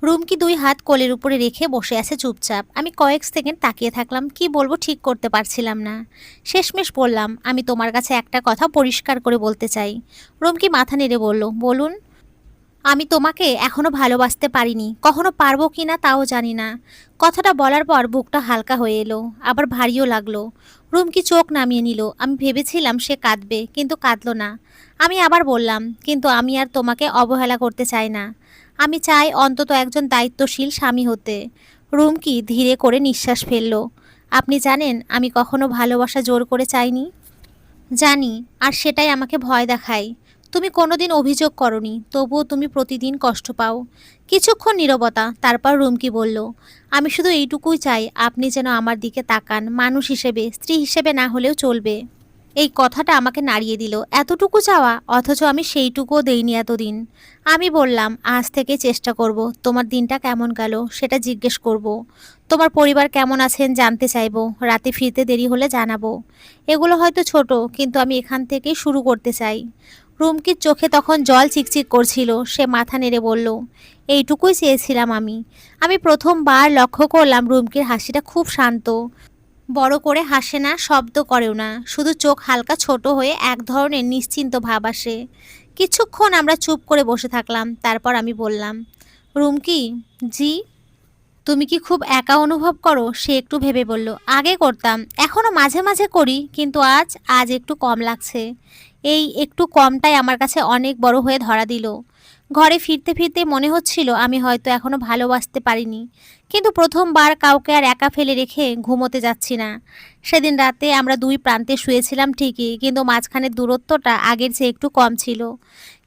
রুমকি 2 হাত কোলের উপরে রেখে বসে আছে চুপচাপ। আমি কয়েক সেকেন্ড তাকিয়ে থাকলাম, কি বলবো ঠিক করতে পারছিলাম না। শেষমেশ বললাম, আমি তোমার কাছে একটা কথা পরিষ্কার করে বলতে চাই। রুমকি মাথা নেড়ে বলল, বলুন। আমি তোমাকে এখনো ভালোবাসতে পারিনি, কখনো পারবো কিনা তাও জানি না। কথাটা বলার পর বুকটা হালকা হয়ে এলো, আবার ভারীও লাগলো। রুমকি চোখ নামিয়ে নিল। আমি ভেবেছিলাম সে কাঁদবে, কিন্তু কাঁদলো না। আমি আবার বললাম, কিন্তু আমি আর তোমাকে অবহেলা করতে চাই না। আমি চাই অন্তত একজন দায়িত্বশীল স্বামী হতে। রুমকি ধীরে করে নিঃশ্বাস ফেলল। আপনি জানেন আমি কখনো ভালোবাসা জোর করে চাইনি। জানি, আর সেটাই আমাকে ভয় দেখায়। তুমি কোনোদিন অভিযোগ করনি, তবুও তুমি প্রতিদিন কষ্ট পাও। কিছুক্ষণ নীরবতা, তারপর রুমকি বলল, আমি শুধু এইটুকুই চাই, আপনি যেন আমার দিকে তাকান, মানুষ হিসেবে, স্ত্রী হিসেবে না হলেও চলবে। এই কথাটা আমাকে নাড়িয়ে দিল। এতটুকু চাওয়া, অথচ আমি সেইটুকুও দেইনি এতদিন। আমি বললাম, আজ থেকে চেষ্টা করব, তোমার দিনটা কেমন গেল সেটা জিজ্ঞেস করব। তোমার পরিবার কেমন আছেন জানতে চাইবো, রাতে ফিরতে দেরি হলে জানাবো। এগুলো হয়তো ছোট, কিন্তু আমি এখান থেকেই শুরু করতে চাই। রুমকির চোখে তখন জল চিকচিক করছিল। সে মাথা নেড়ে বলল, এইটুকুই চেয়েছিলাম আমি। আমি প্রথমবার লক্ষ্য করলাম রুমকির হাসিটা খুব শান্ত। বড় করে হাসে না, শব্দ করেও না, শুধু চোখ হালকা ছোট হয়ে এক ধরনের নিশ্চিন্ত ভাব আসে। কিছুক্ষণ আমরা চুপ করে বসে থাকলাম, তারপর আমি বললাম, রুমকি, জি। তুমি কি খুব একা অনুভব করো? সে একটু ভেবে বলল, আগে করতাম, এখনো মাঝে মাঝে করি, কিন্তু আজ আজ একটু কম লাগছে। এই একটু কমটাই আমার কাছে অনেক বড় হয়ে ধরা দিল। ঘরে ফিরতে ফিরতে মনে হচ্ছিল আমি হয়তো এখনো ভালোবাসতে পারিনি, কিন্তু প্রথমবার কাউকে আর একা ফেলে রেখে ঘুমোতে যাচ্ছি না। সেদিন রাতে আমরা দুই প্রান্তে শুয়েছিলাম ঠিকই, কিন্তু মাঝখানের দূরত্বটা আগের চেয়ে একটু কম ছিল।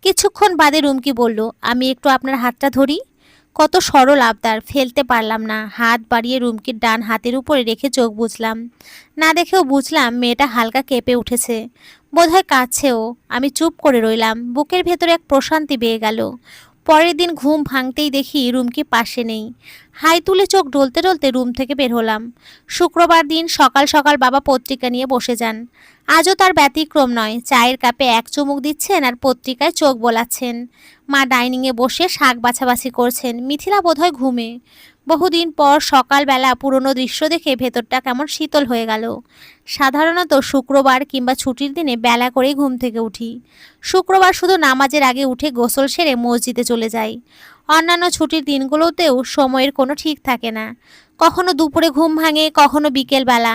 কিছুক্ষণ বাদে রুমকি বলল, আমি একটু আপনার হাতটা ধরি। কত সরল আবদার, ফেলতে পারলাম না। হাত বাড়িয়ে রুমকির ডান হাতের উপরে রেখে চোখ বুঝলাম। না দেখেও বুঝলাম মেয়েটা হালকা কেঁপে উঠেছে, বোধহয় কাঁদছেও। আমি চুপ করে রইলাম, বুকের ভেতরে এক প্রশান্তি বেয়ে গেল। পরের দিন ঘুম ভাঙতেই দেখি রুমকি পাশে নেই। হাই তুলে চোখ ডলতে ডলতে রুম থেকে বের হলাম। শুক্রবার দিন সকাল সকাল বাবা পত্রিকা নিয়ে বসে যান। আজও তার ব্যতিক্রম নয়। চায়ের কাপে এক চুমুক দিচ্ছেন আর পত্রিকায় চোখ বোলাচ্ছেন। মা ডাইনিংয়ে বসে শাক বাছাবাছি করছেন। মিথিলা বোধহয় ঘুমে। বহুদিন পর সকালবেলা পুরনো দৃশ্য দেখে ভেতরটা কেমন শীতল হয়ে গেল। সাধারণত শুক্রবার কিংবা ছুটির দিনে বেলা করেই ঘুম থেকে উঠি। শুক্রবার শুধু নামাজের আগে উঠে গোসল সেরে মসজিদে চলে যাই। অন্যান্য ছুটির দিনগুলোতেও সময়ের কোনো ঠিক থাকে না। কখনো দুপুরে ঘুম ভাঙে, কখনো বিকেলবেলা।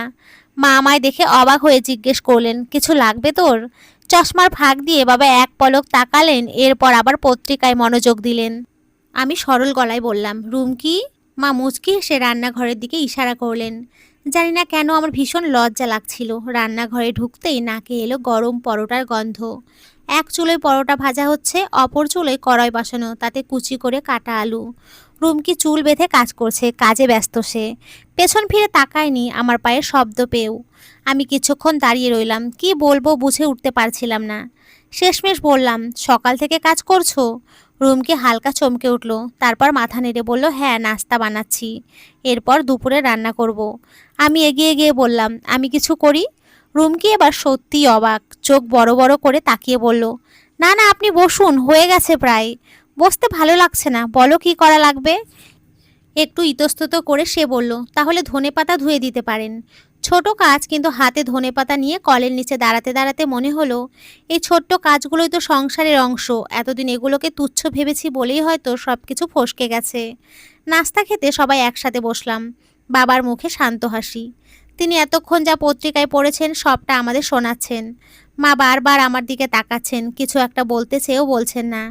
মা আমায় দেখে অবাক হয়ে জিজ্ঞেস করলেন, কিছু লাগবে তোর? চশমার ফাঁক দিয়ে বাবা এক পলক তাকালেন, এরপর আবার পত্রিকায় মনোযোগ দিলেন। আমি সরল গলায় বললাম, রুমকি। মা মুচকি হেসে রান্নাঘরের দিকে ইশারা করলেন। জানি না কেন আমার ভীষণ লজ্জা লাগছিল। রান্নাঘরে ঢুকতেই নাকে এলো গরম পরোটার গন্ধ। এক চুলোয় পরোটা ভাজা হচ্ছে, অপর চুলোয় কড়াই বসানো, তাতে কুচি করে কাটা আলু। রুমকি চুল বেঁধে কাজ করছে, কাজে ব্যস্ত সে। পেছন ফিরে তাকায়নি আমার পায়ের শব্দ পেয়েও। আমি কিছুক্ষণ দাঁড়িয়ে রইলাম, কি বলবো বুঝে উঠতে পারছিলাম না। শেষমেশ বললাম, সকাল থেকে কাজ করছো? রুমকি হালকা চমকে উঠল, তারপর মাথা নেড়ে বলল, হ্যাঁ, নাস্তা বানাচ্ছি, এরপর দুপুরে রান্না করব। আমি এগিয়ে গিয়ে বললাম, আমি কিছু করি? রুমকি এবার সত্যিই অবাক, চোখ বড় বড় করে তাকিয়ে বলল, না না, আপনি বসুন, হয়ে গেছে প্রায়। বসতে ভালো লাগছে না, বলো কি করা লাগবে। একটু ইতস্তত করে সে বলল, তাহলে ধনেপাতা ধুয়ে দিতে পারেন। ছোট কাজ, কিন্তু হাতে ধনেপাতা নিয়ে কলের নিচে দাঁড়াতে দাঁড়াতে মনে হলো, এই ছোট্ট কাজগুলোই তো সংসারের অংশ। এতদিন এগুলোকে তুচ্ছ ভেবেছি বলেই হয়তো সব কিছু ফসকে গেছে। নাস্তা খেতে সবাই একসাথে বসলাম। বাবার মুখে শান্ত হাসি। তিনি এতক্ষণ যা পত্রিকায় পড়েছেন সবটা আমাদের শোনাচ্ছেন। মা বারবার আমার দিকে তাকাচ্ছেন, কিছু একটা বলতে চেয়েও বলছেন না।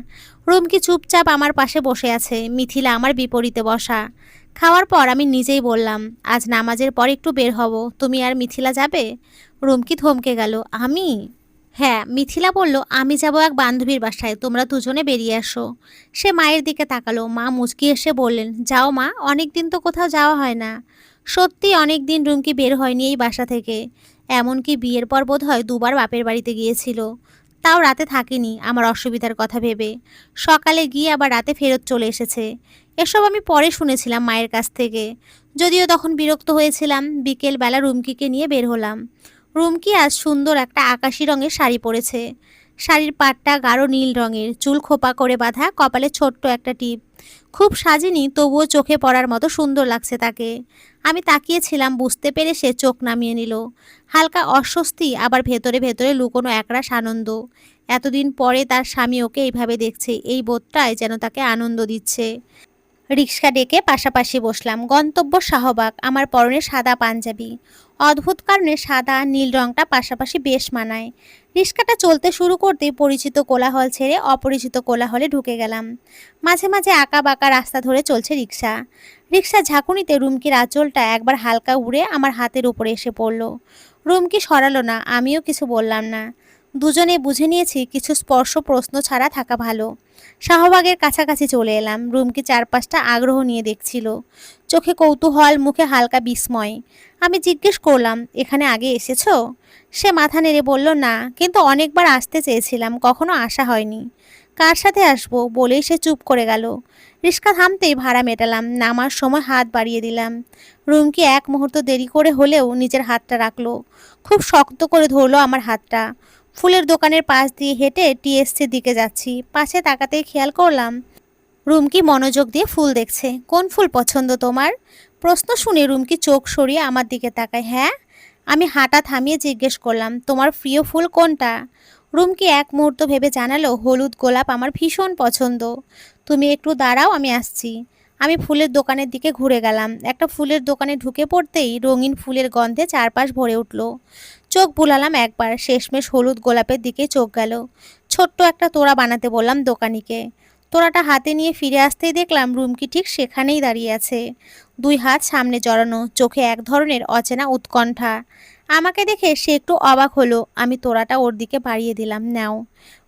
রুমকি চুপচাপ আমার পাশে বসে আছে, মিথিলা আমার বিপরীতে বসা। খাওয়ার পর আমি নিজেই বললাম, আজ নামাজের পর একটু বের হব, তুমি আর মিথিলা যাবে? রুমকি থমকে গেল। আমি? হ্যাঁ, মিথিলা বলল, আমি যাব এক বান্ধবীর বাসায়, তোমরা দুজনে বেরিয়ে আসো। সে মায়ের দিকে তাকালো। মা মুচকি এসে বললেন, যাও মা, অনেক দিন তো কোথাও যাওয়া হয় না। সত্যি অনেক দিন রুমকি বের হয়নি এই বাসা থেকে। এমনকি বিয়ের পর বোধহয় দুবার বাপের বাড়িতে গিয়েছিল। তাও রাতে থাকেনি আমার অসুবিধার কথা ভেবে। সকালে গিয়ে আবার রাতে ফেরত চলে এসেছে। এসব আমি পরে শুনেছিলাম মায়ের কাছ থেকে। যদিও তখন বিরক্ত হয়েছিলাম। বিকেলবেলা রুমকিকে নিয়ে বের হলাম। রুমকি আজ সুন্দর একটা আকাশি রঙের শাড়ি পরেছে। শাড়ির পাটটা গাঢ় নীল রঙের, চুল খোপা করে বাঁধা, কপালে ছোট্ট একটা টিপ। খুব সাজেনি, তবুও চোখে পড়ার মতো সুন্দর লাগছে তাকে। আমি তাকিয়েছিলাম, বুঝতে পেরে সে চোখ নামিয়ে নিল। হালকা অস্বস্তি, আবার ভেতরে ভেতরে লুকোনো একরাশ আনন্দ। এতদিন পরে তার স্বামী ওকে এইভাবে দেখছে, এই বোধটাই যেন তাকে আনন্দ দিচ্ছে। রিক্সা ডেকে পাশাপাশি বসলাম। গন্তব্য শাহবাগ। আমার পরনে সাদা পাঞ্জাবি। অদ্ভুত কারণে সাদা নীল রংটা পাশাপাশি বেশ মানায়। রিক্সাটা চলতে শুরু করতেই পরিচিত কোলাহল ছেড়ে অপরিচিত কোলাহলে ঢুকে গেলাম। মাঝে মাঝে আঁকা বাঁকা রাস্তা ধরে চলছে রিক্সা। রিক্সা ঝাঁকুনিতে রুমকির আঁচলটা একবার হালকা উড়ে আমার হাতের উপরে এসে পড়ল। রুমকি সরালো না, আমিও কিছু বললাম না। দুজনে বুঝে নিয়েছি কিছু স্পর্শ প্রশ্ন ছাড়া থাকা ভালো। শাহবাগের কাছাকাছি চলে এলাম। রুমকি চারপাশটা আগ্রহ নিয়ে দেখছিল, চোখে কৌতূহল, মুখে হালকা বিস্ময়। আমি জিজ্ঞেস করলাম, এখানে আগে এসেছো? সে মাথা নেড়ে বলল, না, কিন্তু অনেকবার আসতে চেয়েছিলাম, কখনো আসা হয়নি। কার সাথে আসবো বলেই সে চুপ করে গেল। রিক্সা থামতেই ভাড়া মেটালাম, নামার সময় হাত বাড়িয়ে দিলাম। রুমকি এক মুহূর্ত দেরি করে হলেও নিজের হাতটা রাখলো, খুব শক্ত করে ধরলো আমার হাতটা। ফুলের দোকানের পাশ দিয়ে হেঁটে টিএসসির দিকে যাচ্ছি। পাশে তাকাতেই খেয়াল করলাম রুমকি মনোযোগ দিয়ে ফুল দেখছে। কোন ফুল পছন্দ তোমার? প্রশ্ন শুনে রুমকি চোখ সরিয়ে আমার দিকে তাকায়। হ্যাঁ, আমি হাঁটা থামিয়ে জিজ্ঞেস করলাম, তোমার প্রিয় ফুল কোনটা? রুমকি এক মুহূর্ত ভেবে জানালো, হলুদ গোলাপ আমার ভীষণ পছন্দ। তুমি একটু দাঁড়াও, আমি আসছি। আমি ফুলের দোকানের দিকে ঘুরে গেলাম। একটা ফুলের দোকানে ঢুকে পড়তেই রঙিন ফুলের গন্ধে চারপাশ ভরে উঠল। চোখ বুলালাম একবার, শেষমেশ হলুদ গোলাপের দিকে চোখ গেল। ছোট্ট একটা তোড়া বানাতে বললাম দোকানিকে। তোড়াটা হাতে নিয়ে ফিরে আসতেই দেখলাম রুমকি ঠিক সেখানেই দাঁড়িয়ে আছে, দুই হাত সামনে জড়ানো, চোখে এক ধরনের অচেনা উৎকণ্ঠা। আমাকে দেখে সে একটু অবাক হলো। আমি তোড়াটা ওর দিকে বাড়িয়ে দিলাম, নাও।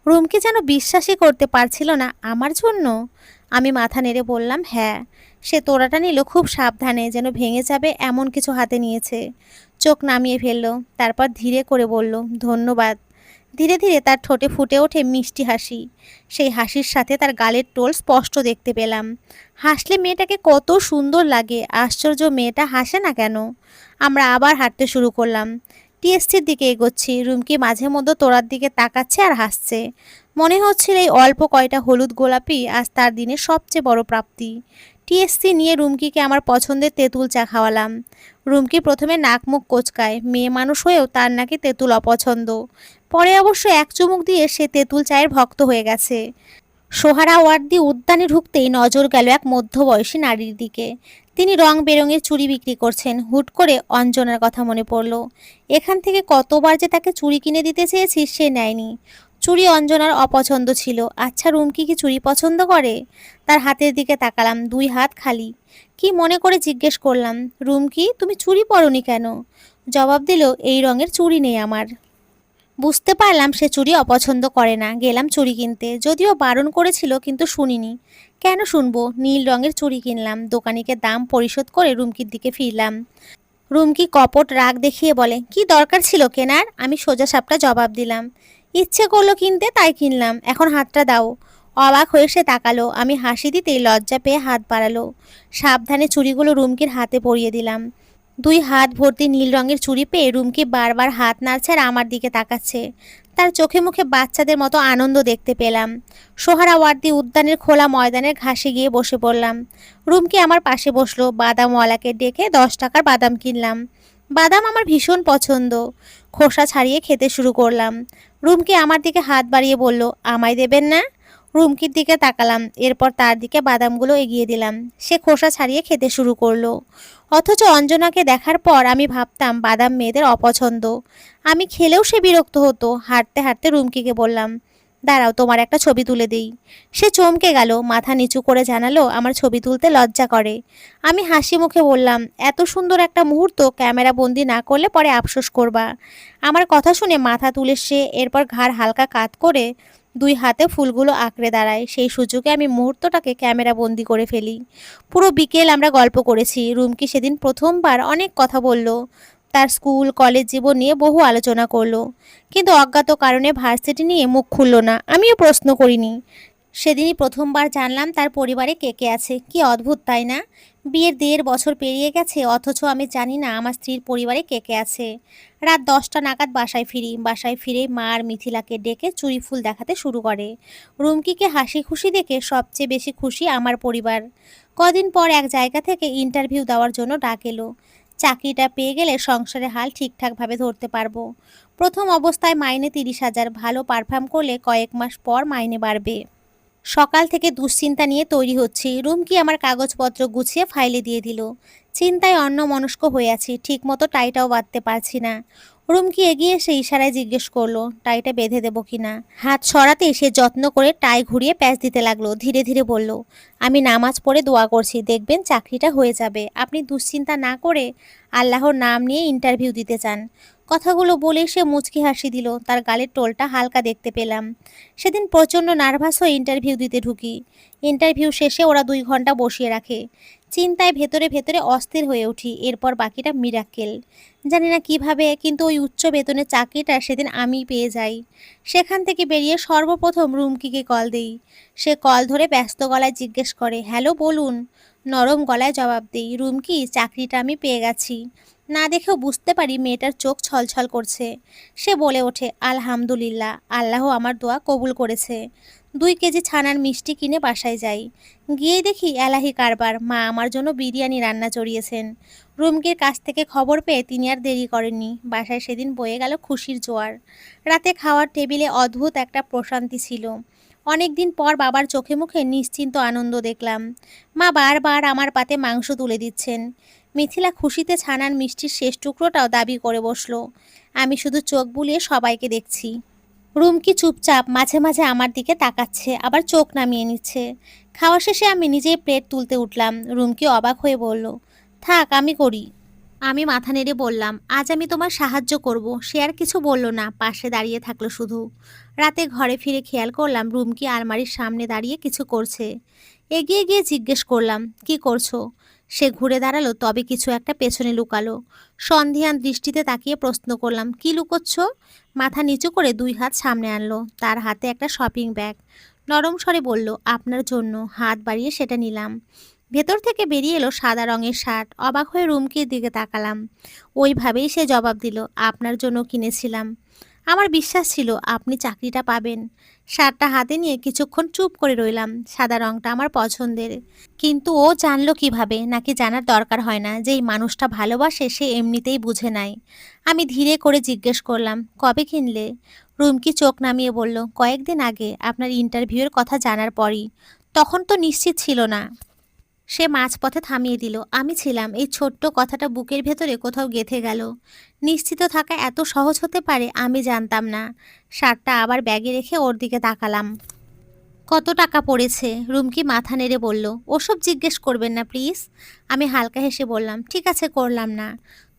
রুমকি যেন বিশ্বাসই করতে পারছিল না, আমার জন্য? আমি মাথা নেড়ে বললাম, হ্যাঁ। সে তোড়াটা নিল খুব সাবধানে, যেন ভেঙে যাবে এমন কিছু হাতে নিয়েছে। চোখ নামিয়ে ফেলল, তারপর ধীরে করে বলল, ধন্যবাদ। ধীরে ধীরে তার ঠোঁটে ফুটে ওঠে মিষ্টি হাসি। সেই হাসির সাথে তার গালের টোল স্পষ্ট দেখতে পেলাম। হাসলে মেয়েটাকে কত সুন্দর লাগে, আশ্চর্য, মেয়েটা হাসে না কেন? আমরা আবার হাঁটতে শুরু করলাম। টিএসসির দিকে এগোচ্ছি। রুমকি মাঝে মধ্যে তোড়ার দিকে তাকাচ্ছে আর হাসছে। মনে হচ্ছিল এই অল্প কয়টা হলুদ গোলাপি আজ তার দিনের সবচেয়ে বড় প্রাপ্তি। টিএসসি নিয়ে রুমকিকে আমার পছন্দের তেঁতুল চা খাওয়ালাম। রুমকি প্রথমে নাক মুখ কোচকায়, মেয়ে মানুষ হয়েও তার নাকি তেঁতুল অপছন্দ। পরে অবশ্য এক চুমুক দিয়ে সে তেঁতুল চায়ের ভক্ত হয়ে গেছে। সোহরাওয়ার্দী উদ্যানে ঢুকতেই নজর গেল এক মধ্যবয়সী নারীর দিকে। তিনি রং বেরঙের চুড়ি বিক্রি করছেন। হুট করে অঞ্জনার কথা মনে পড়ল। এখান থেকে কতবার যে তাকে চুড়ি কিনে দিতে চেয়েছি, সে নেয়নি। চুড়ি অঞ্জনার অপছন্দ ছিল। আচ্ছা, রুমকি কি চুড়ি পছন্দ করে? তার হাতের দিকে তাকালাম, দুই হাত খালি। কি মনে করে জিজ্ঞেস করলাম, রুমকি, তুমি চুড়ি পরোনি কেন? জবাব দিল, এই রঙের চুড়ি নেই আমার। বুঝতে পারলাম সে চুড়ি অপছন্দ করে না। গেলাম চুড়ি কিনতে, যদিও বারণ করেছিল, কিন্তু শুনিনি। কেন শুনবো? নীল রঙের চুড়ি কিনলাম। দোকানিকে দাম পরিশোধ করে রুমকির দিকে ফিরলাম। রুমকি কপট রাগ দেখিয়ে বলে, কি দরকার ছিল কেনার? আমি সোজা সাপটা জবাব দিলাম, ইচ্ছে করলো কিনতে, তাই কিনলাম, এখন হাতটা দাও। অবাক হয়ে সে তাকালো। আমি হাসি দিতেই লজ্জা পেয়ে হাত বাড়ালো। সাবধানে চুড়িগুলো রুমকির হাতে পরিয়ে দিলাম। দুই হাত ভর্তি নীল রঙের চুড়ি পেয়ে রুমকি বারবার হাত নাড়ছে আর আমার দিকে তাকাচ্ছে। তার চোখে মুখে বাচ্চাদের মতো আনন্দ দেখতে পেলাম। সোহরাওয়ার্দী উদ্যানের খোলা ময়দানের ঘাসে গিয়ে বসে পড়লাম। রুমকি আমার পাশে বসলো। বাদামওয়ালাকে ডেকে 10 টাকার বাদাম কিনলাম। বাদাম আমার ভীষণ পছন্দ। খোসা ছাড়িয়ে খেতে শুরু করলাম। রুমকি আমার দিকে হাত বাড়িয়ে বলল, আমায় দেবেন না? রুমকির দিকে তাকালাম, এরপর তার দিকে বাদামগুলো এগিয়ে দিলাম। সে খোসা ছাড়িয়ে খেতে শুরু করলো। অথচ অঞ্জনাকে দেখার পর আমি ভাবতাম বাদাম মেয়েদের অপছন্দ। আমি খেলেও সে বিরক্ত হতো। হাঁটতে হাঁটতে রুমকিকে বললাম, দাঁড়াও, তোমার একটা ছবি তুলে দেই। সে চমকে গেল, মাথা নিচু করে জানালো আমার ছবি তুলতে লজ্জা করে। আমি হাসি মুখে বললাম, এত সুন্দর একটা মুহূর্ত ক্যামেরা বন্দি না করলে পরে আফসোস করবা। আমার কথা শুনে মাথা তুলে সে এরপর ঘাড় হালকা কাত করে দুই হাতে ফুলগুলো আঁকড়ে দাঁড়ায়। সেই সুযোগে আমি মুহূর্তটাকে ক্যামেরা বন্দি করে ফেলি। পুরো বিকেল আমরা গল্প করেছি। রুমকি সেদিন প্রথমবার অনেক কথা বলল। তার স্কুল কলেজ জীবন নিয়ে বহু আলোচনা করলো, কিন্তু অজ্ঞাত কারণে ভার্সিটি নিয়ে মুখ খুলল না। আমিও প্রশ্ন করিনি, সেদিনই প্রথমবার জানলাম তার পরিবারে কে কে আছে। কি অদ্ভুত তাই না? বিয়ের ১.৫ বছর পেরিয়ে গেছে, অথচ আমি জানি না আমার স্ত্রীর পরিবারে কে কে আছে। রাত ১০টা নাগাদ বাসায় ফিরি। বাসায় ফিরে মা আর মিথিলাকে ডেকে চুড়ি ফুল দেখাতে শুরু করে। রুমকিকে হাসি খুশি দেখে সবচেয়ে বেশি খুশি আমার পরিবার। কদিন পর এক জায়গা থেকে ইন্টারভিউ দেওয়ার জন্য ডাক এলো। চাকরিটা পেয়ে গেলে সংসারের হাল ঠিকঠাকভাবে ধরতে পারবো। প্রথম অবস্থায় মাইনে ৩০,০০০, ভালো পারফর্ম করলে কয়েক মাস পর মাইনে বাড়বে। সকাল থেকে দুশ্চিন্তা নিয়ে তৈরি হচ্ছি। রুমকি আমার কাগজপত্র গুছিয়ে ফাইলে দিয়ে দিল। চিন্তায় অন্যমনস্ক হয়ে আছি, ঠিকমতো টাইটাও বাঁধতে পারছি না। রুমকি এগিয়ে এসে ইশারায় জিজ্ঞেস করলো টাইটা বেঁধে দেবো কিনা। হাত সরাতে সে যত্ন করে টাই ঘুরিয়ে প্যাঁচ দিতে লাগলো। ধীরে ধীরে বলল, আমি নামাজ পড়ে দোয়া করছি, দেখবেন চাকরিটা হয়ে যাবে। আপনি দুশ্চিন্তা না করে আল্লাহর নাম নিয়ে ইন্টারভিউ দিতে চান। কথাগুলো বলেই সে মুচকি হাসি দিল। তার গালের টোলটা হালকা দেখতে পেলাম। সেদিন প্রচণ্ড নার্ভাস হয়ে ইন্টারভিউ দিতে ঢুকি। ইন্টারভিউ শেষে ওরা ২ ঘন্টা বসিয়ে রাখে। চিন্তায় ভেতরে ভেতরে অস্থির হয়ে উঠি। এরপর বাকিটা মিরাক্কেল। জানি না কিভাবে, কিন্তু ওই উচ্চ বেতনের চাকরিটা সেদিন আমিই পেয়ে যাই। সেখান থেকে বেরিয়ে সর্বপ্রথম রুমকিকে কল দেই। সে কল ধরে ব্যস্ত গলায় জিজ্ঞেস করে, হ্যালো বলুন। নরম গলায় জবাব দিই, রুমকি, চাকরিটা আমি পেয়ে গেছি। না দেখেও বুঝতে পারি মেয়েটার চোখ ছলছল করছে। সে বলে ওঠে, আলহামদুলিল্লাহ, আল্লাহ আমার দোয়া কবুল করেছে। ২ কেজি ছানার মিষ্টি কিনে বাসায় যাই। গিয়েই দেখি এলাহি কারবার, মা আমার জন্য বিরিয়ানি রান্না চড়িয়েছেন। রুমকির কাছ থেকে খবর পেয়ে তিনি আর দেরি করেননি। বাসায় সেদিন বয়ে গেল খুশির জোয়ার। রাতে খাওয়ার টেবিলে অদ্ভুত একটা প্রশান্তি ছিল। অনেক দিন পর বাবার চোখে মুখে নিশ্চিন্ত আনন্দ দেখলাম। মা বারবার আমার পাতে মাংস তুলে দিচ্ছেন। মিথিলা খুশিতে ছানার মিষ্টির শেষ টুকরোটাও দাবি করে বসলো। আমি শুধু চোখ বুলিয়ে সবাইকে দেখছি। রুমকি চুপচাপ মাঝে মাঝে আমার দিকে তাকাচ্ছে, আবার চোখ নামিয়ে নিচ্ছে। খাওয়া শেষে আমি নিজেই প্লেট তুলতে উঠলাম। রুমকি অবাক হয়ে বলল, থাক আমি করি। আমি মাথা নেড়ে বললাম, আজ আমি তোমার সাহায্য করব। সে আর কিছু বলল না, পাশে দাঁড়িয়ে থাকলো শুধু। রাতে ঘরে ফিরে খেয়াল করলাম রুমকি আলমারির সামনে দাঁড়িয়ে কিছু করছে। এগিয়ে গিয়ে জিজ্ঞেস করলাম, কি করছো? সে ঘুরে দাঁড়ালো, তবে কিছু একটা পেছনে লুকালো। সন্ধিহান দৃষ্টিতে তাকিয়ে প্রশ্ন করলাম, কি লুকোচ্ছ? মাথা নিচু করে ২ হাত সামনে আনলো। তার হাতে একটা শপিং ব্যাগ। নরম স্বরে বলল, আপনার জন্য। হাত বাড়িয়ে সেটা নিলাম। ভেতর থেকে বেরিয়ে এলো সাদা রঙের শার্ট। অবাক হয়ে রুমকির দিকে তাকালাম। ওইভাবেই সে জবাব দিল, আপনার জন্য কিনেছিলাম। আমার বিশ্বাস ছিল আপনি চাকরিটা পাবেন। শার্টটা হাতে নিয়ে কিছুক্ষণ চুপ করে রইলাম। সাদা রঙটা আমার পছন্দের। কিন্তু ও জানলো কিভাবে? নাকি জানার দরকার হয় না? যেই মানুষটা ভালোবাসে সে এমনিতেই বুঝে নেয়। আমি ধীরে করে জিজ্ঞেস করলাম, কবে কিনলে? রুমকি চোখ নামিয়ে বলল, কয়েকদিন আগে, আপনার ইন্টারভিউয়ের কথা জানার পরই। তখন তো নিশ্চিত ছিল না। সে মাঝপথে থামিয়ে দিল। আমি ছিলাম। এই ছোট্ট কথাটা বুকের ভেতরে কোথাও গেঁথে গেল। নিশ্চিত থাকা এত সহজ হতে পারে আমি জানতাম না। শার্টটা আবার ব্যাগে রেখে ওর দিকে তাকালাম। কত টাকা পড়েছে? রুমকি মাথা নেড়ে বলল, ওসব জিজ্ঞেস করবেন না প্লিজ। আমি হালকা হেসে বললাম, ঠিক আছে, করলাম না।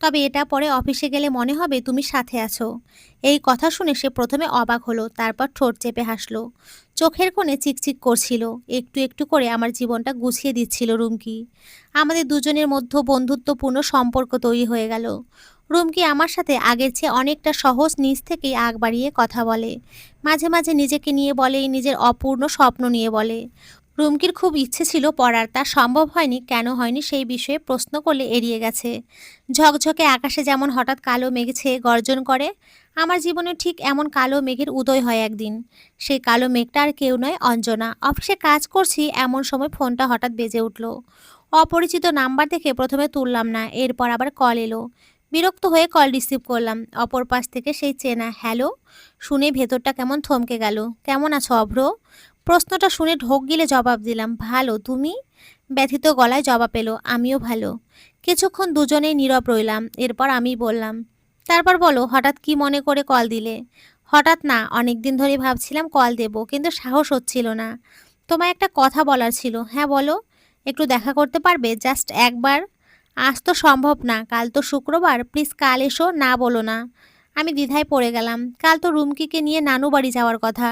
তবে এটা পরে অফিসে গেলে মনে হবে তুমি সাথে আছো। এই কথা শুনে সে প্রথমে অবাক হলো, তারপর ঠোঁট চেপে হাসলো। চোখের কোণে চিকচিক করছিল। একটু একটু করে আমার জীবনটা গুছিয়ে দিচ্ছিল রুমকি। আমাদের দুজনের মধ্যে বন্ধুত্বপূর্ণ সম্পর্ক তৈরি হয়ে গেল। রুমকি আমার সাথে আগের চেয়ে অনেকটা সহজ, নিজ থেকেই আগ বাড়িয়ে কথা বলে। মাঝে মাঝে নিজেকে নিয়ে বলে, নিজের অপূর্ণ স্বপ্ন নিয়ে বলে। রুমকির খুব ইচ্ছে ছিল পড়ার, তা সম্ভব হয়নি। কেন হয়নি সেই বিষয়ে প্রশ্ন করলে এড়িয়ে গেছে। ঝকঝকে আকাশে যেমন হঠাৎ কালো মেঘ ছেয়ে গর্জন করে, আমার জীবনে ঠিক এমন কালো মেঘের উদয় হয় একদিন। সেই কালো মেঘটা আর কেউ নয়, অঞ্জনা। অফিসে কাজ করছি, এমন সময় ফোনটা হঠাৎ বেজে উঠল। অপরিচিত নাম্বার দেখে প্রথমে তুললাম না, এরপর আবার কল এলো। বিরক্ত হয়ে কল রিসিভ করলাম। অপর পাশ থেকে সেই চেনা হ্যালো শুনে ভেতরটা কেমন থমকে গেল। কেমন আছো অভ্র? প্রশ্নটা শুনে ঢোক গিলে জবাব দিলাম, ভালো, তুমি? ব্যথিত গলায় জবাব এলো, আমিও ভালো। কিছুক্ষণ দুজনেই নীরব রইলাম। এরপর আমি বললাম, তারপর বলো, হঠাৎ কি মনে করে কল দিলে? হঠাৎ না, অনেকদিন ধরে ভাবছিলাম কল দেব, কিন্তু সাহস হচ্ছিল না। তোমায় একটা কথা বলার ছিল। হ্যাঁ বলো। একটু দেখা করতে পারবে, জাস্ট একবার? আজ তো সম্ভব না, কাল তো শুক্রবার, প্লিজ কাল এসো, না বলো না। আমি দ্বিধায় পড়ে গেলাম। কাল তো রুমকিকে নিয়ে নানু বাড়ি যাওয়ার কথা।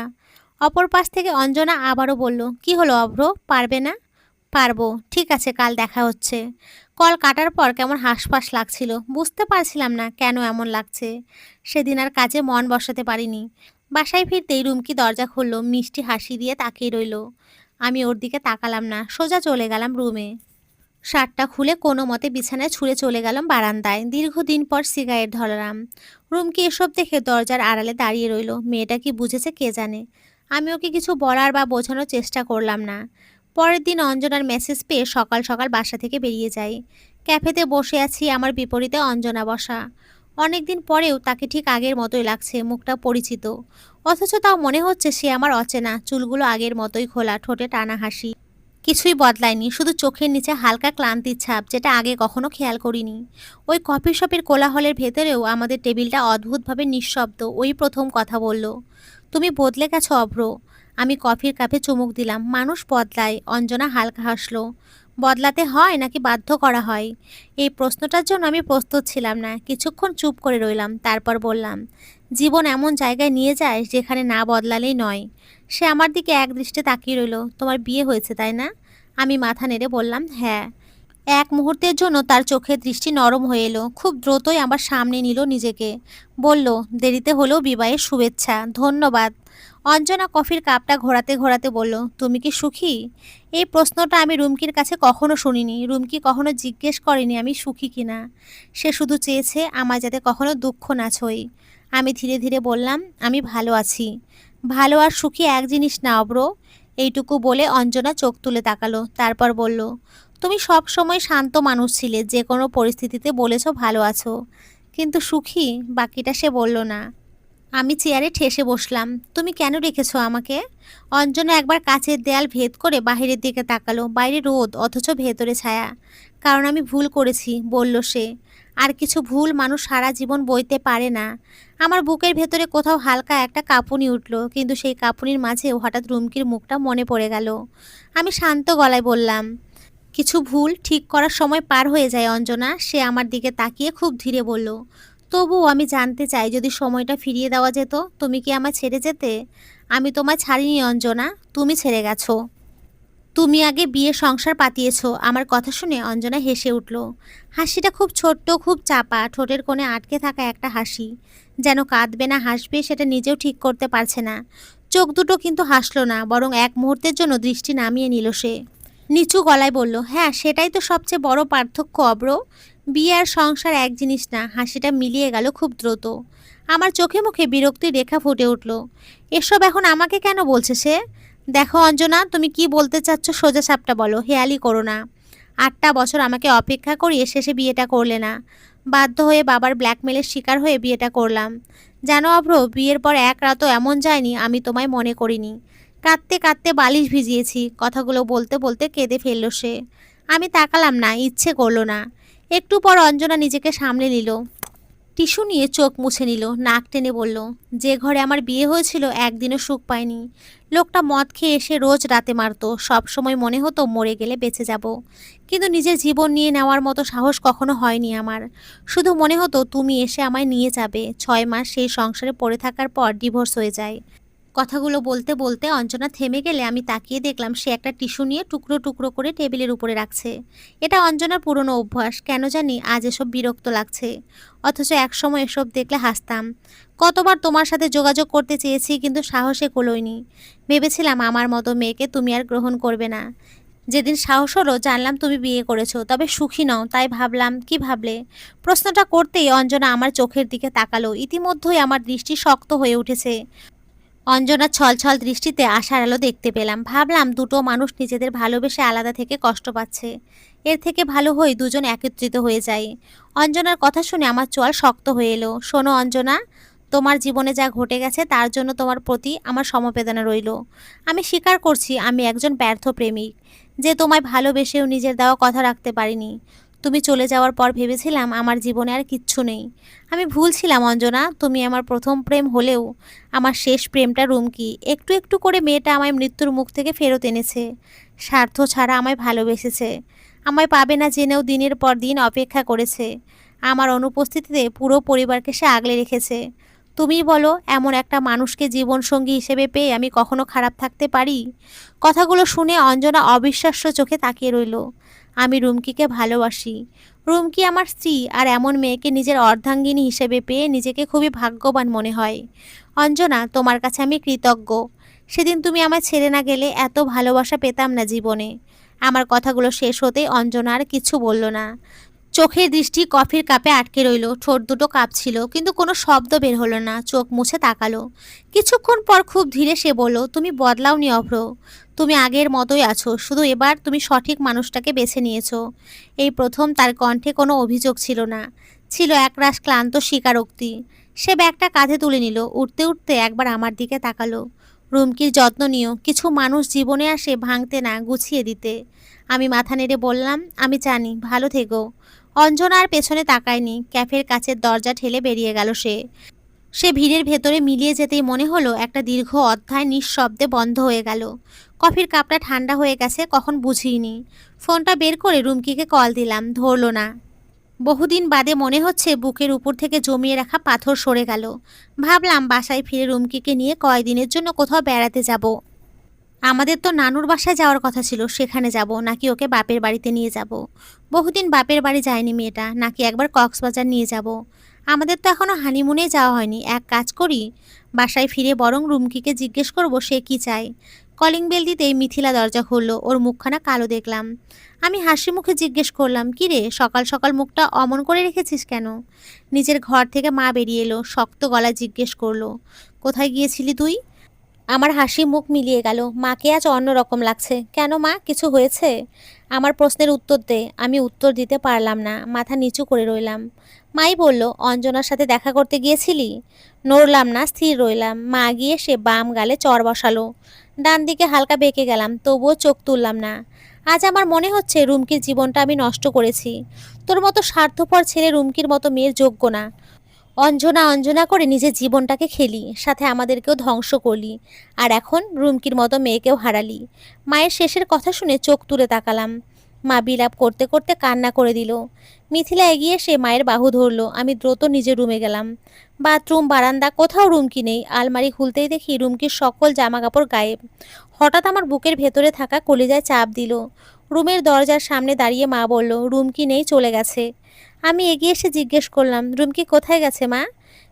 অপর পাশ থেকে অঞ্জনা আবারও বলল, কি হলো অভ্র, পারবে না? পারবো। ঠিক আছে, কাল দেখা হচ্ছে। কল কাটার পর কেমন হাঁসফাঁস লাগছিল। বুঝতে পারছিলাম না কেন এমন লাগছে। সেদিন আর কাজে মন বসাতে পারিনি। বাসায় ফিরতেই রুমকি দরজা খুলল, মিষ্টি হাসি দিয়ে তাকিয়ে রইল। আমি ওর দিকে তাকালাম না, সোজা চলে গেলাম রুমে। শার্টটা খুলে কোনো মতে বিছানায় ছুঁড়ে চলে গেলাম বারান্দায়। দীর্ঘদিন পর সিগারেট ধরালাম। রুমকি এসব দেখে দরজার আড়ালে দাঁড়িয়ে রইল। মেয়েটা কি বুঝেছে কে জানে। আমি ওকে কিছু বলার বা বোঝানোর চেষ্টা করলাম না। পরের দিন অঞ্জনার মেসেজ পেয়ে সকাল সকাল বাসা থেকে বেরিয়ে যাই। ক্যাফেতে বসে আছি, আমার বিপরীতে অঞ্জনা বসা। অনেকদিন পরেও তাকে ঠিক আগের মতোই লাগছে, মুখটা পরিচিত। অথচ তাও মনে হচ্ছে সে আমার অচেনা। চুলগুলো আগের মতোই খোলা, ঠোঁটে টানা হাসি। কিছুই বদলায়নি, শুধু চোখের নিচে হালকা ক্লান্তির ছাপ, যেটা আগে কখনো খেয়াল করিনি। ওই কফি শপের কোলাহলের ভেতরেও আমাদের টেবিলটা অদ্ভুতভাবে নিঃশব্দ। ওই প্রথম কথা বলল, তুমি বদলে গেছো অভ্র। আমি কফির কাপে চুমুক দিলাম। মানুষ বদলায়। অঞ্জনা হালকা হাসলো। বদলাতে হয় নাকি বাধ্য করা হয়? এই প্রশ্নটার জন্য আমি প্রস্তুত ছিলাম না। কিছুক্ষণ চুপ করে রইলাম, তারপর বললাম, জীবন এমন জায়গায় নিয়ে যায় যেখানে না বদলালেই নয়। সে আমার দিকে এক দৃষ্টে তাকিয়ে রইল। তোমার বিয়ে হয়েছে তাই না? আমি মাথা নেড়ে বললাম, হ্যাঁ। এক মুহূর্তের জন্য তার চোখের দৃষ্টি নরম হয়ে এলো। খুব দ্রুতই আমার সামনে নিল নিজেকে। বলল, দেরিতে হলেও বিবাহের শুভেচ্ছা। ধন্যবাদ। অঞ্জনা কফির কাপটা ঘোরাতে ঘোরাতে বলল, তুমি কি সুখী? এই প্রশ্নটা আমি রুমকির কাছে কখনো শুনিনি। রুমকি কখনো জিজ্ঞেস করেনি আমি সুখী কিনা। সে শুধু চেয়েছে আমার যাতে কখনো দুঃখ না ছই। আমি ধীরে ধীরে বললাম, আমি ভালো আছি। ভালো আর সুখী এক জিনিস না অব্র। এইটুকু বলে অঞ্জনা চোখ তুলে তাকালো, তারপর বলল, তুমি সব সময় শান্ত মানুষ ছিলে, যে কোনো পরিস্থিতিতে বলেছো ভালো আছো। কিন্তু সুখী, বাকিটা সে বলল না। আমি চেয়ারে ঠেসে বসলাম। তুমি কেন রেখেছো আমাকে? অঞ্জনা একবার কাচের দেয়াল ভেদ করে বাহিরের দিকে তাকালো। বাইরে রোদ, অথচ ভেতরে ছায়া। কারণ আমি ভুল করেছি, বলল সে। আর কিছু ভুল মানুষ সারা জীবন বইতে পারে না। আমার বুকের ভেতরে কোথাও হালকা একটা কাঁপুনি উঠল, কিন্তু সেই কাঁপুনির মাঝেও হঠাৎ রুমকির মুখটা মনে পড়ে গেল। আমি শান্ত গলায় বললাম, কিছু ভুল ঠিক করার সময় পার হয়ে যায় অঞ্জনা। সে আমার দিকে তাকিয়ে খুব ধীরে বলল, তবুও আমি জানতে চাই, যদি সময়টা ফিরিয়ে দেওয়া যেত, তুমি কি আমায় ছেড়ে যেতে? আমি তোমায় ছাড়িনি অঞ্জনা, তুমি ছেড়ে গেছো। তুমি আগে বিয়ে সংসার পাতিয়েছো। আমার কথা শুনে অঞ্জনা হেসে উঠল। হাসিটা খুব ছোট্ট, খুব চাপা, ঠোঁটের কোণে আটকে থাকা একটা হাসি। যেন কাঁদবে না হাসবে সেটা নিজেও ঠিক করতে পারছে না। চোখ দুটো কিন্তু হাসলো না, বরং এক মুহূর্তের জন্য দৃষ্টি নামিয়ে নিল সে। নিচু গলায় বলল, হ্যাঁ, সেটাই তো সবচেয়ে বড় পার্থক্য অব্র। বিয়ে আর সংসার এক জিনিস না। হাসিটা মিলিয়ে গেল খুব দ্রুত। আমার চোখে মুখে বিরক্তির রেখা ফুটে উঠল। এসব এখন আমাকে কেন বলছে সে? দেখো অঞ্জনা, তুমি কি বলতে চাচ্ছ সোজা সাপটা বলো, হেয়ালি করো না। 8টা বছর আমাকে অপেক্ষা করিয়ে শেষে বিয়েটা করলে না। বাধ্য হয়ে বাবার ব্ল্যাকমেলের শিকার হয়ে বিয়েটা করলাম। জানো অভ্র, বিয়ের পর এক রাতও এমন যায়নি আমি তোমায় মনে করিনি। কাঁদতে কাঁদতে বালিশ ভিজিয়েছি। কথাগুলো বলতে বলতে কেঁদে ফেলল সে। আমি তাকালাম না, ইচ্ছে করলো না। একটু পর অঞ্জনা নিজেকে সামলে নিল। টিস্যু নিয়ে চোখ মুছে নিল, নাক টেনে বলল, যে ঘরে আমার বিয়ে হয়েছিল একদিনও সুখ পায়নি। লোকটা মদ খেয়ে এসে রোজ রাতে মারত। সব সময় মনে হতো মরে গেলে বেঁচে যাব। কিন্তু নিজের জীবন নিয়ে নেওয়ার মতো সাহস কখনো হয়নি আমার। শুধু মনে হতো তুমি এসে আমায় নিয়ে যাবে। 6 মাস সেই সংসারে পড়ে থাকার পর ডিভোর্স হয়ে যায়। কথাগুলো বলতে বলতে অঞ্জনা থেমে গেলে আমি তাকিয়ে দেখলাম সে একটা টিস্যু নিয়ে টুকরো টুকরো করে টেবিলের উপরে রাখছে। এটা অঞ্জনার পুরনো অভ্যাস। কেন জানি আজ এসব বিরক্ত লাগছে। অথচ একসময় এসব দেখলে হাসতাম। কতবার তোমার সাথে যোগাযোগ করতে চেয়েছি, কিন্তু সাহসে কুলোয়নি। ভেবেছিলাম আমার মতো মেয়েকে তুমি আর গ্রহণ করবে না। যেদিন সাহস হলো জানলাম তুমি বিয়ে করেছো, তবে সুখী নও। তাই ভাবলাম, কি ভাবলে? প্রশ্নটা করতেই অঞ্জনা আমার চোখের দিকে তাকালো। ইতিমধ্যেই আমার দৃষ্টি শক্ত হয়ে উঠেছে। অঞ্জনার ছলছল দৃষ্টিতে আশার আলো দেখতে পেলাম। ভাবলাম, দুটো মানুষ নিজেদের ভালোবেসে আলাদা থেকে কষ্ট পাচ্ছে। এর থেকে ভালো হই দুজন একত্রিত হয়ে যায়। অঞ্জনার কথা শুনে আমার চোয়াল শক্ত হয়ে এলো। শোনো অঞ্জনা, তোমার জীবনে যা ঘটে গেছে তার জন্য তোমার প্রতি আমার সমবেদনা রইল। আমি স্বীকার করছি আমি একজন ব্যর্থ প্রেমিক, যে তোমায় ভালোবেসেও নিজের দেওয়া কথা রাখতে পারিনি। তুমি চলে যাওয়ার পর ভেবেছিলাম আমার জীবনে আর কিচ্ছু নেই। আমি ভুল ছিলাম অঞ্জনা। তুমি আমার প্রথম প্রেম হলেও আমার শেষ প্রেমটা রুমকি। একটু একটু করে মেয়েটা আমায় মৃত্যুর মুখ থেকে ফেরত এনেছে। স্বার্থ ছাড়া আমায় ভালোবেসেছে। আমায় পাবে না জেনেও দিনের পর দিন অপেক্ষা করেছে। আমার অনুপস্থিতিতে পুরো পরিবারকে সে আগলে রেখেছে। তুমিই বলো, এমন একটা মানুষকে জীবনসঙ্গী হিসেবে পেয়ে আমি কখনো খারাপ থাকতে পারি? কথাগুলো শুনে অঞ্জনা অবিশ্বাস্য চোখে তাকিয়ে রইল। আমি রুমকিকে ভালোবাসি। রুমকি আমার স্ত্রী, আর এমন মেয়েকে নিজের অর্ধাঙ্গিনী হিসেবে পেয়ে নিজেকে খুবই ভাগ্যবান মনে হয়। অঞ্জনা, তোমার কাছে আমি কৃতজ্ঞ। সেদিন তুমি আমায় ছেড়ে না গেলে এত ভালোবাসা পেতাম না জীবনে। আমার কথাগুলো শেষ হতেই অঞ্জনা আর কিছু বলল না। চোখের দৃষ্টি কফির কাপে আটকে রইল, ঠোঁট দুটো কাঁপছিল, কিন্তু কোনো শব্দ বের হলো না। চোখ মুছে তাকালো। কিছুক্ষণ পর খুব ধীরে সে বলল, তুমি বদলাওনি অভ্র। তুমি আগের মতোই আছো, শুধু এবার তুমি সঠিক মানুষটাকে বেছে নিয়েছো। এই প্রথম তার কণ্ঠে কোনো অভিযোগ ছিল না, ছিল একরাশ ক্লান্ত স্বীকারোক্তি। সে ব্যাগটা কাঁধে তুলে নিল, উঠতে উঠতে একবার আমার দিকে তাকালো। রুমকির যত্ন নিও, কিছু মানুষ জীবনে আসে ভাঙতে না, গুছিয়ে দিতে। আমি মাথা নেড়ে বললাম, আমি জানি, ভালো থেকো। অঞ্জনা আর পেছনে তাকায়নি, ক্যাফের কাছের দরজা ঠেলে বেরিয়ে গেল সে। সে ভিড়ের ভেতরে মিলিয়ে যেতেই মনে হলো একটা দীর্ঘ অধ্যায় নিঃশব্দে বন্ধ হয়ে গেল। কফির কাপটা ঠান্ডা হয়ে গেছে কখন বুঝিনি। ফোনটা বের করে রুমকিকে কল দিলাম, ধরলো না। বহুদিন বাদে মনে হচ্ছে বুকের উপর থেকে জমিয়ে রাখা পাথর সরে গেল। ভাবলাম বাসায় ফিরে রুমকিকে নিয়ে কয়দিনের জন্য কোথাও বেড়াতে যাব। আমাদের তো নানুর বাসায় যাওয়ার কথা ছিল, সেখানে যাব নাকি ওকে বাপের বাড়িতে নিয়ে যাব। বহুদিন বাপের বাড়ি যায়নি মেয়েটা, নাকি একবার কক্সবাজার নিয়ে যাব। আমাদের তো এখনো হানিমুনে যাওয়া হয়নি। এক কাজ করি, বাসায় ফিরে বরং রুমকিকে জিজ্ঞেস করব সে কি চায়। কলিং বেল দিতেই মিথিলা দরজা খুলল, ওর মুখখানা কালো দেখলাম। আমি হাসি মুখে জিজ্ঞেস করলাম, কি রে, সকাল সকাল মুখটা অমন করে রেখেছিস কেন? নিজের ঘর থেকে মা বেরিয়ে এলো, শক্ত গলায় জিজ্ঞেস করলো, কোথায় গিয়েছিলি তুই? আমার হাসি মুখ মিলিয়ে গেল। মাকে আজ অন্যরকম লাগছে। কেন মা, কিছু হয়েছে? আমার প্রশ্নের উত্তর দে। আমি উত্তর দিতে পারলাম না, মাথা নিচু করে রইলাম। মাই বলল, অঞ্জনার সাথে দেখা করতে গিয়েছিলি? নড়লাম না, স্থির রইলাম। মা গিয়ে সে বাম গালে চড় বসালো। ডান দিকে হালকা বেঁকে গেলাম, তবুও চোখ তুললাম না। আজ আমার মনে হচ্ছে রুমকির জীবনটা আমি নষ্ট করেছি। তোর মতো স্বার্থপর ছেলে রুমকির মতো মেয়ের যোগ্য না। অঞ্জনা অঞ্জনা করে নিজের জীবনটাকে খেলি, সাথে আমাদেরকেও ধ্বংস করলি। আর এখন রুমকির মতো মেয়েকেও হারালি। মায়ের শেষের কথা শুনে চোখ তুলে তাকালাম। মা বিলাপ করতে করতে কান্না করে দিল। মিথিলা এগিয়ে সে মায়ের বাহু ধরল। আমি দ্রুত নিজের রুমে গেলাম। বাথরুম, বারান্দা, কোথাও রুমকি নেই। আলমারি খুলতেই দেখি রুমকির সকল জামা কাপড় গায়েব। হঠাৎ আমার বুকের ভেতরে থাকা কলিজায় চাপ দিল। রুমের দরজার সামনে দাঁড়িয়ে মা বলল, রুমকি নেই, চলে গেছে। আমি এগিয়ে এসে জিজ্ঞেস করলাম, রুমকি কোথায় গেছে মা?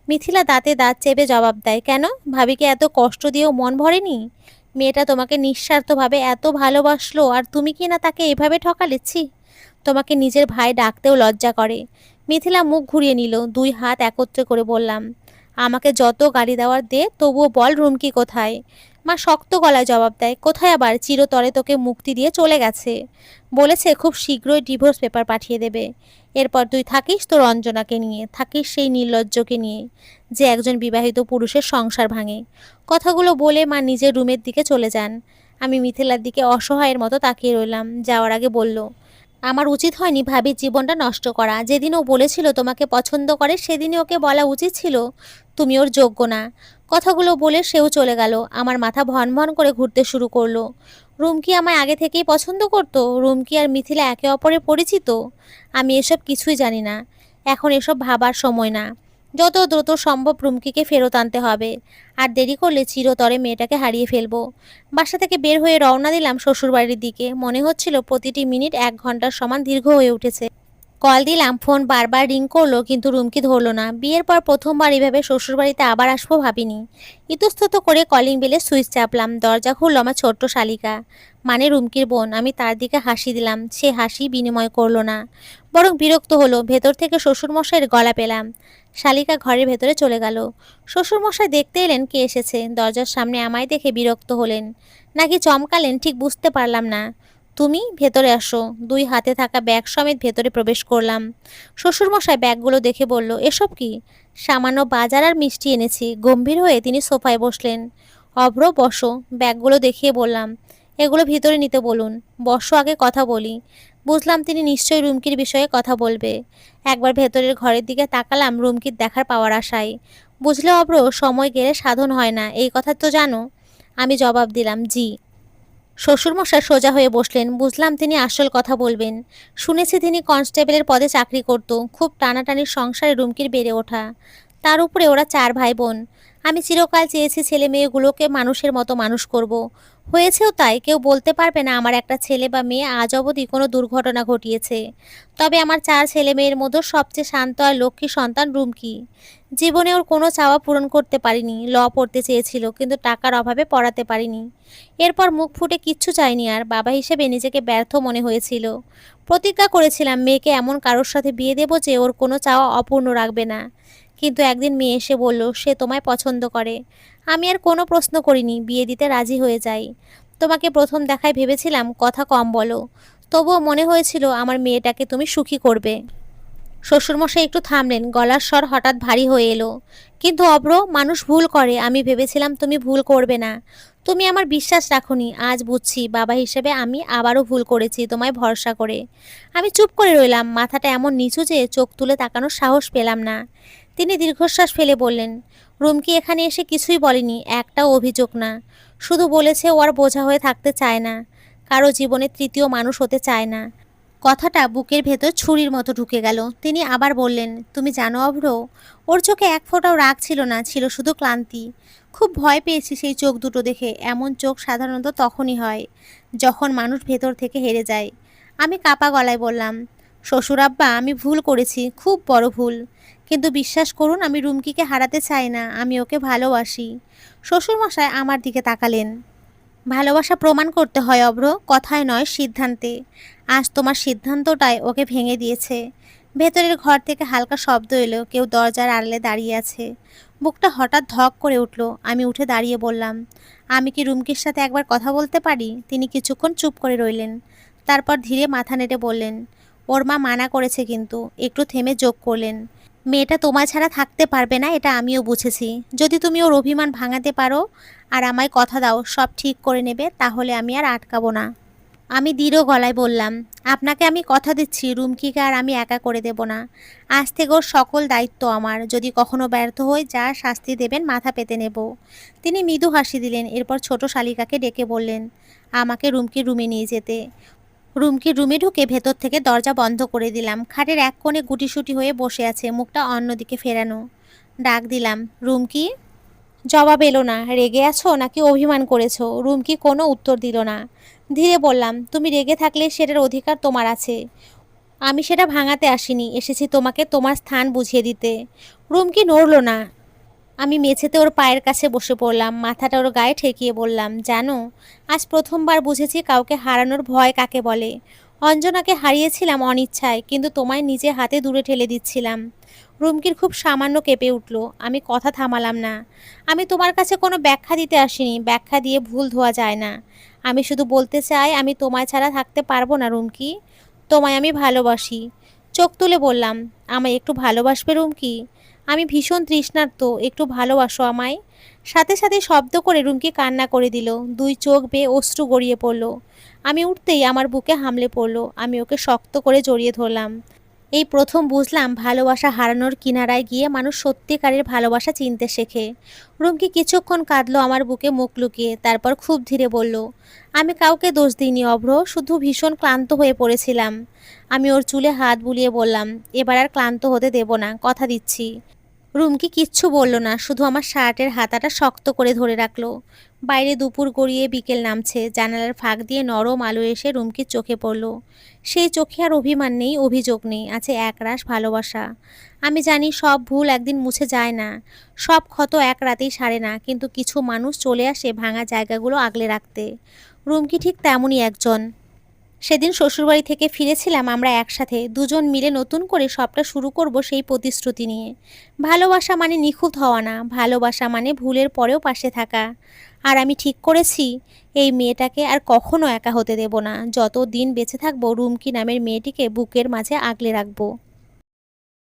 মিথিলা দাঁতে দাঁত চেপে জবাব দেয়, কেন, ভাবিকে এত কষ্ট দিয়েও মন ভরেনি? মেয়েটা তোমাকে নিঃস্বার্থভাবে এত ভালোবাসলো, আর তুমি কি না তাকে এভাবে ঠকালেছি? তোমাকে নিজের ভাই ডাকতেও লজ্জা করে। মিথিলা মুখ ঘুরিয়ে নিল। দুই হাত একত্রে করে বললাম, আমাকে যত গালি দেওয়ার দে, তবুও বল রুমকি কোথায়? মা শক্ত গলায় জবাব দেয়, কোথায় আবার, চিরতরে তোকে মুক্তি দিয়ে চলে গেছে। বলেছে খুব শীঘ্রই ডিভোর্স পেপার পাঠিয়ে দেবে। এরপর তুই থাকিস তোর অঞ্জনাকে নিয়ে, থাকিস সেই নির্লজ্জকে নিয়ে, যে একজন বিবাহিত পুরুষের সংসার ভাঙে। কথাগুলো বলে মা নিজের রুমের দিকে চলে যান। আমি মিথিলার দিকে অসহায়ের মতো তাকিয়ে রইলাম। যাওয়ার আগে বলল, আমার উচিত হয়নি ভাবির জীবনটা নষ্ট করা। যেদিন ও বলেছিল তোমাকে পছন্দ করে, সেদিনই ওকে বলা উচিত ছিল তুমি ওর যোগ্য না। কথাগুলো বলে সেও চলে গেল। আমার মাথা ভন ভন করে ঘুরতে শুরু করলো। রুমকি আমায় আগে থেকেই পছন্দ করতো? রুমকি আর মিথিলা একে অপরে পরিচিত? আমি এসব কিছুই জানি না। এখন এসব ভাবার সময় না। যত দ্রুত সম্ভব রুমকিকে ফেরত আনতে হবে। আর দেরি করলে চিরতরে মেয়েটাকে হারিয়ে ফেলবো। বাসা থেকে বের হয়ে রওনা দিলাম শ্বশুরবাড়ির দিকে। মনে হচ্ছিল প্রতিটি মিনিট 1 ঘন্টার সমান দীর্ঘ হয়ে উঠেছে। কল দিলাম, ফোন বারবার রিং করলো, কিন্তু রুমকি ধরলো না। বিয়ের পর প্রথমবার এভাবে শ্বশুরবাড়িতে আবার আসবো ভাবিনি। ইতস্তত করে কলিং বেলে সুইচ চাপলাম। দরজা খুলল আমার ছোট্ট শালিকা, মানে রুমকির বোন। আমি তার দিকে হাসি দিলাম। সে হাসি বিনিময় করলো না, বরং বিরক্ত হলো। ভেতর থেকে শ্বশুরমশাইয়ের গলা পেলাম। শালিকা ঘরের ভেতরে চলে গেল। শ্বশুরমশাই দেখতে এলেন কে এসেছে। দরজার সামনে আমায় দেখে বিরক্ত হলেন, নাকি চমকালেন ঠিক বুঝতে পারলাম না। তুমি ভেতরে আসো। দুই হাতে থাকা ব্যাগ সমেত ভেতরে প্রবেশ করলাম। শ্বশুরমশাই ব্যাগগুলো দেখে বলল, এসব কি? সামান্য বাজার আর মিষ্টি এনেছি। গম্ভীর হয়ে তিনি সোফায় বসলেন। অভ্র, বসো। ব্যাগগুলো দেখিয়ে বললাম, এগুলো ভিতরে নিতে বলুন। বসো, আগে কথা বলি। বুঝলাম তিনি নিশ্চয়ই রুমকির বিষয়ে কথা বলবে। একবার ভেতরের ঘরের দিকে তাকালাম রুমকির দেখার পাওয়ার আশায়। বুঝলে অভ্র, সময় গেলে সাধন হয় না, এই কথা তো জানো। আমি জবাব দিলাম, জি। শ্বশুরমশাই সোজা হয়ে বসলেন। বুঝলাম তিনি আসল কথা বলবেন। শুনেছি তিনি কনস্টেবলের পদে চাকরি করত। খুব টানাটানির সংসারে রুমকির বেড়ে ওঠা। তার উপরে ওরা 4 ভাই বোন। আমি চিরকাল চেয়েছি ছেলে মেয়েগুলোকে মানুষের মতো মানুষ করব। হয়েছেও তাই। কেউ বলতে পারবে না আমার একটা ছেলে বা মেয়ে আজ অবধি কোনো দুর্ঘটনা ঘটিয়েছে। তবে আমার 4 ছেলে মেয়ের মধ্যে সবচেয়ে শান্ত আর লক্ষ্মী সন্তান রুমকি। জীবনে ওর কোনো চাওয়া পূরণ করতে পারিনি। ল পড়তে চেয়েছিল, কিন্তু টাকার অভাবে পড়াতে পারিনি। এরপর মুখ ফুটে কিচ্ছু চাইনি আর। বাবা হিসেবে নিজেকে ব্যর্থ মনে হয়েছিল। প্রতিজ্ঞা করেছিলাম মেয়েকে এমন কারোর সাথে বিয়ে দেবো যে ওর কোনো চাওয়া অপূর্ণ রাখবে না। কিন্তু একদিন মেয়ে এসে বলল সে তোমায় পছন্দ করে। আমি আর কোনো প্রশ্ন করিনি, বিয়ে দিতে রাজি হয়ে যাই। তোমাকে প্রথম দেখায় ভেবেছিলাম কথা কম বলো, তবুও মনে হয়েছিল আমার মেয়েটাকে তুমি সুখী করবে। শ্বশুরমশাই একটু থামলেন, গলার স্বর হঠাৎ ভারী হয়ে এলো। কিন্তু অব্র, মানুষ ভুল করে, আমি ভেবেছিলাম তুমি ভুল করবে না। তুমি আমার বিশ্বাস রাখোনি। আজ বুঝছি বাবা হিসেবে আমি আবারও ভুল করেছি তোমায় ভরসা করে। আমি চুপ করে রইলাম, মাথাটা এমন নিচু যে চোখ তুলে তাকানোর সাহস পেলাম না। তিনি দীর্ঘশ্বাস ফেলে বললেন, রুমকি এখানে এসে কিছুই বলেনি, একটাও অভিযোগ না। শুধু বলেছে ও আর বোঝা হয়ে থাকতে চায় না, কারো জীবনে তৃতীয় মানুষ হতে চায় না। কথাটা বুকের ভেতর ছুরির মতো ঢুকে গেল। তিনি আবার বললেন, তুমি জানো অভ্র, ওর চোখে এক ফোঁটাও রাগ ছিল না, ছিল শুধু ক্লান্তি। খুব ভয় পেয়েছি সেই চোখ দুটো দেখে। এমন চোখ সাধারণত তখনই হয় যখন মানুষ ভেতর থেকে হেরে যায়। আমি কাপা গলায় বললাম, শ্বশুর আব্বা, আমি ভুল করেছি, খুব বড় ভুল। কিন্তু বিশ্বাস করুন, আমি রুমকিকে হারাতে চাই না, আমি ওকে ভালোবাসি। শ্বশুরমশাই আমার দিকে তাকালেন। ভালোবাসা প্রমাণ করতে হয় অভ্র, কথায় নয়, সিদ্ধান্তে। আজ তোমার সিদ্ধান্তটাই ওকে ভেঙে দিয়েছে। ভেতরের ঘর থেকে হালকা শব্দ এলো, কেউ দরজার আড়ালে দাঁড়িয়ে আছে। বুকটা হঠাৎ ধক করে উঠল। আমি উঠে দাঁড়িয়ে বললাম, আমি কি রুমকির সাথে একবার কথা বলতে পারি? তিনি কিছুক্ষণ চুপ করে রইলেন, তারপর ধীরে মাথা নেড়ে বললেন, ওর মা মানা করেছে। কিন্তু একটু থেমে যোগ করলেন, মেয়েটা তোমায় ছাড়া থাকতে পারবে না, এটা আমিও বুঝেছি। যদি তুমি ওর অভিমান ভাঙাতে পারো আর আমায় কথা দাও সব ঠিক করে নেবে, তাহলে আমি আর আটকাবো না। আমি দৃঢ় গলায় বললাম, আপনাকে আমি কথা দিচ্ছি রুমকিকে আর আমি একা করে দেব না। আজ থেকে ওর সকল দায়িত্ব আমার। যদি কখনো ব্যর্থ হই, যা শাস্তি দেবেন মাথা পেতে নেব। তিনি মৃদু হাসি দিলেন, এরপর ছোট শালিকাকে ডেকে বললেন আমাকে রুমকির রুমে নিয়ে যেতে। রুমকির রুমে ঢুকে ভেতর থেকে দরজা বন্ধ করে দিলাম। খাটের এক কোণে গুটিসুটি হয়ে বসে আছে, মুখটা অন্যদিকে ফেরানো। ডাক দিলাম, রুমকি। জবাব এলো না। রেগে আছো নাকি অভিমান করেছো? রুমকি কোনো উত্তর দিল না। ধীরে বললাম, তুমি রেগে থাকলে সেটার অধিকার তোমার আছে। আমি সেটা ভাঙাতে আসিনি, এসেছি তোমাকে তোমার স্থান বুঝিয়ে দিতে। রুমকি নড়ল না। আমি মেঝেতে ওর পায়ের কাছে বসে পড়লাম, মাথাটা ওর গায়ে ঠেকিয়ে বললাম, জানো, আজ প্রথমবার বুঝেছি কাউকে হারানোর ভয় কাকে বলে। অঞ্জনাকে হারিয়েছিলাম অনিচ্ছায়, কিন্তু তোমায় নিজে হাতে দূরে ঠেলে দিচ্ছিলাম। রুমকির খুব সামান্য কেঁপে উঠল। আমি কথা থামালাম না। আমি তোমার কাছে কোনো ব্যাখ্যা দিতে আসিনি, ব্যাখ্যা দিয়ে ভুল ধোয়া যায় না। আমি শুধু বলতে চাই আমি তোমায় ছাড়া থাকতে পারবো না রুমকি। তোমায় আমি ভালোবাসি। চোখ তুলে বললাম, আমায় একটু ভালোবাসবে রুমকি? আমি ভীষণ তৃষ্ণার্ত, একটু ভালোবাসো আমায়। সাথে সাথে শব্দ করে রুমকি কান্না করে দিল। দুই চোখ বেয়ে অশ্রু গড়িয়ে পড়ল। আমি উঠতেই আমার বুকে হামলে পড়ল। আমি ওকে শক্ত করে জড়িয়ে ধরলাম। এই প্রথম বুঝলাম ভালোবাসা হারানোর কিনারায় গিয়ে মানুষ সত্যিকারের ভালোবাসা চিনতে শেখে। রুমকি কিছুক্ষণ কাঁদলো আমার বুকে মুখ লুকিয়ে, তারপর খুব ধীরে বলল, আমি কাউকে দোষ দিইনি অভ্র, শুধু ভীষণ ক্লান্ত হয়ে পড়েছিলাম। আমি ওর চুলে হাত বুলিয়ে বললাম, এবার আর ক্লান্ত হতে দেব না, কথা দিচ্ছি। রুমকি কিচ্ছু বলল না, শুধু আমার শার্টের হাতাটা শক্ত করে ধরে রাখলো। বাইরে দুপুর গড়িয়ে বিকেল নামছে। জানালার ফাঁক দিয়ে নরম আলো এসে রুমকির চোখে পড়ল। সেই চোখে আর অভিমান নেই, অভিযোগ নেই, আছে একরাশ ভালোবাসা। আমি জানি সব ভুল একদিন মুছে যায় না, সব ক্ষত এক রাতেই সারে না, কিন্তু কিছু মানুষ চলে আসে ভাঙা জায়গাগুলো আগলে রাখতে। রুমকি ঠিক তেমনই একজন। সেদিন শ্বশুরবাড়ি থেকে ফিরেছিলাম আমরা একসাথে, দুজন মিলে নতুন করে সবটা শুরু করব সেই প্রতিশ্রুতি নিয়ে। ভালোবাসা মানে নিখুঁত হওয়া না, ভালোবাসা মানে ভুলের পরেও পাশে থাকা। আর আমি ঠিক করেছি এই মেয়েটাকে আর কখনো একা হতে দেব না। যত দিন বেঁচে থাকবো রুমকি নামের মেয়েটিকে বুকের মাঝে আগলে রাখবো।